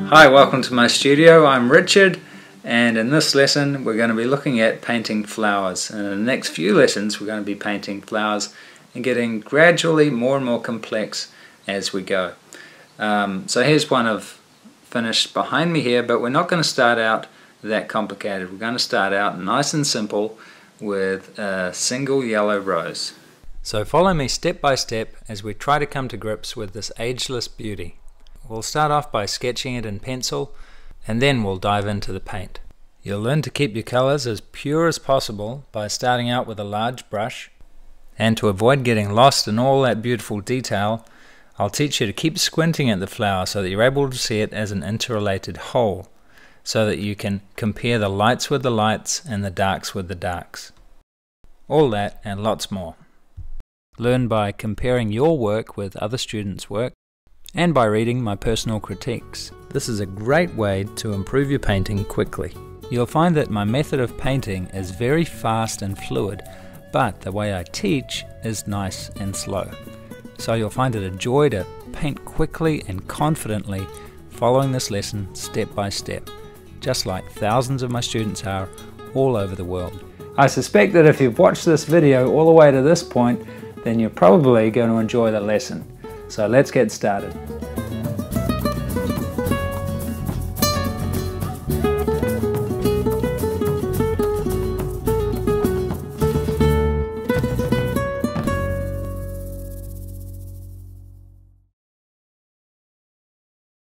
Hi, welcome to my studio. I'm Richard, and in this lesson we're going to be looking at painting flowers. And in the next few lessons we're going to be painting flowers and getting gradually more and more complex as we go. So here's one of finished behind me here, but we're not going to start out that complicated. We're going to start out nice and simple with a single yellow rose. So follow me step by step as we try to come to grips with this ageless beauty. We'll start off by sketching it in pencil, and then we'll dive into the paint. You'll learn to keep your colors as pure as possible by starting out with a large brush, and to avoid getting lost in all that beautiful detail, I'll teach you to keep squinting at the flower so that you're able to see it as an interrelated whole, so that you can compare the lights with the lights and the darks with the darks. All that and lots more. Learn by comparing your work with other students' work, and by reading my personal critiques. This is a great way to improve your painting quickly. You'll find that my method of painting is very fast and fluid, but the way I teach is nice and slow. So you'll find it a joy to paint quickly and confidently, following this lesson step by step, just like thousands of my students are all over the world. I suspect that if you've watched this video all the way to this point, then you're probably going to enjoy the lesson. So let's get started.